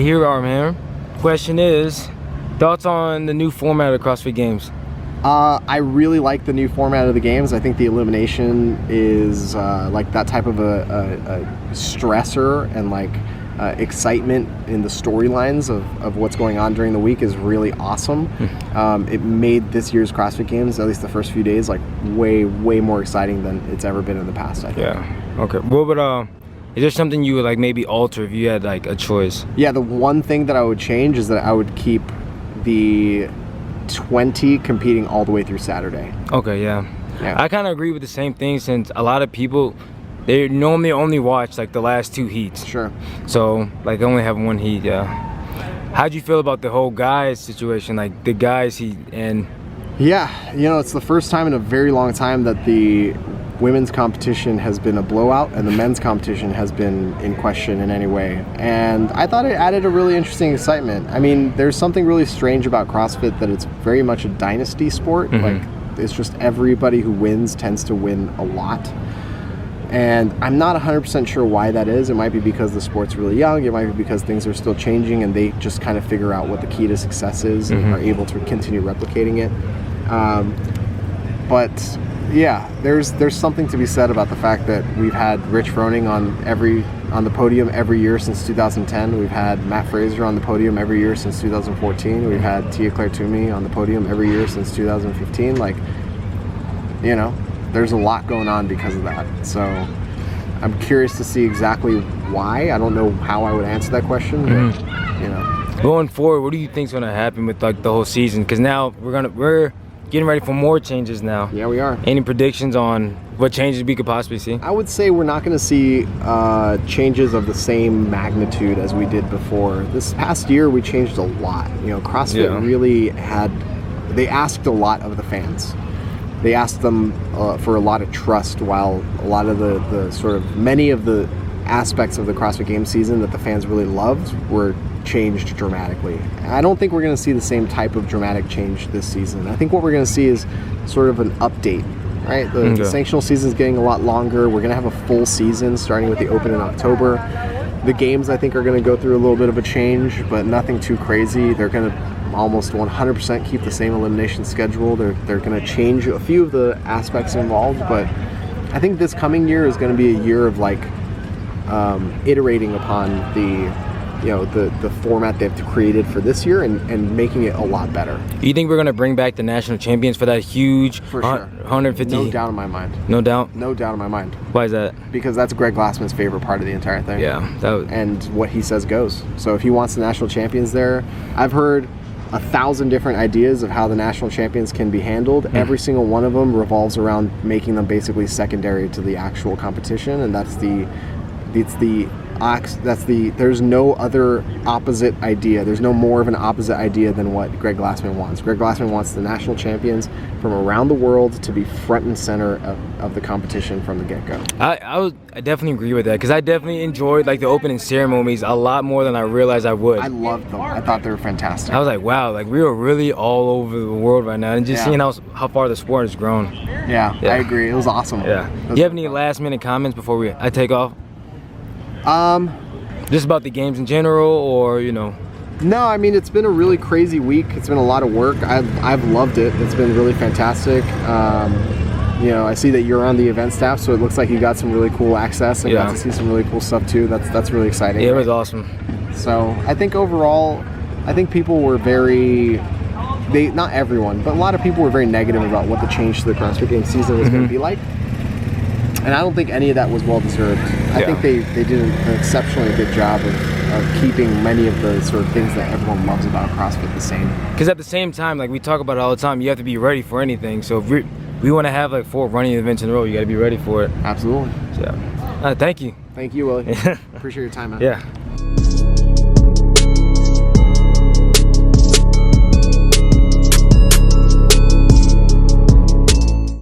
here, Armen Hammer. Question is, thoughts on the new format of CrossFit Games? I really like the new format of the games. I think the elimination is like that type of a stressor and like excitement in the storylines of what's going on during the week is really awesome. It made this year's CrossFit Games, at least the first few days, like way more exciting than it's ever been in the past, I think. Yeah. Okay. What would is there something you would like maybe alter if you had like a choice? Yeah, the one thing that I would change is that I would keep the 20 competing all the way through Saturday. Okay, yeah. I kind of agree with the same thing, since a lot of people, they normally only watch like the last 2 heats. Sure. So like they only have 1 heat. Yeah. How'd you feel about the whole guys situation, like the guys heat? And yeah, you know, it's the first time in a very long time that the women's competition has been a blowout and the men's competition has been in question in any way. And I thought it added a really interesting excitement. I mean, there's something really strange about CrossFit, that it's very much a dynasty sport. Like, it's just everybody who wins tends to win a lot. And I'm not 100% sure why that is. It might be because the sport's really young. It might be because things are still changing and they just kind of figure out what the key to success is and are able to continue replicating it. But yeah, there's something to be said about the fact that we've had Rich Froning on the podium every year since 2010. We've had Matt Fraser on the podium every year since 2014. We've had Tia Claire Toomey on the podium every year since 2015. Like, you know, there's a lot going on because of that. So I'm curious to see exactly why. I don't know how I would answer that question, but you know. Going forward, what do you think's gonna happen with like the whole season? Because now we're getting ready for more changes now. Yeah, we are. Any predictions on what changes we could possibly see? I would say we're not going to see changes of the same magnitude as we did before. This past year, we changed a lot. You know, CrossFit really they asked a lot of the fans. They asked them for a lot of trust, while a lot of many of the aspects of the CrossFit Games season that the fans really loved were changed dramatically. I don't think we're going to see the same type of dramatic change this season. I think what we're going to see is sort of an update, right? The sanctional season is getting a lot longer. We're going to have a full season starting with the Open in October. The games, I think, are going to go through a little bit of a change, but nothing too crazy. They're going to almost 100% keep the same elimination schedule. They're going to change a few of the aspects involved, but I think this coming year is going to be a year of like iterating upon the format they've created for this year and making it a lot better. Do you think we're going to bring back the national champions for that huge for sure 150? No doubt in my mind. No doubt? No doubt in my mind. Why is that? Because that's Greg Glassman's favorite part of the entire thing. Yeah. And what he says goes. So if he wants the national champions there, I've heard 1,000 different ideas of how the national champions can be handled. Every single one of them revolves around making them basically secondary to the actual competition, and there's no other opposite idea. There's no more of an opposite idea than what Greg Glassman wants. Greg Glassman wants the national champions from around the world to be front and center of the competition from the get-go. I definitely agree with that, because I definitely enjoyed like the opening ceremonies a lot more than I realized I would. I loved them. I thought they were fantastic. I was like, wow, like we are really all over the world right now, and just seeing how far the sport has grown. Yeah, I agree. It was awesome. Yeah. Do you have any last-minute comments before I take off? Just about the games in general, or you know? No, I mean, it's been a really crazy week. It's been a lot of work. I've loved it. It's been really fantastic. You know, I see that you're on the event staff, so it looks like you got some really cool access and got to see some really cool stuff too. That's really exciting. Yeah, it was awesome. So I think overall, people were not everyone, but a lot of people were very negative about what the change to the CrossFit Games season was going to be like. And I don't think any of that was well deserved. I think they did an exceptionally good job of keeping many of the sort of things that everyone loves about CrossFit the same. Because at the same time, like we talk about it all the time, you have to be ready for anything. So if we want to have like 4 running events in a row, you got to be ready for it. Absolutely. So, thank you. Thank you, Willie. Appreciate your time, man. Yeah.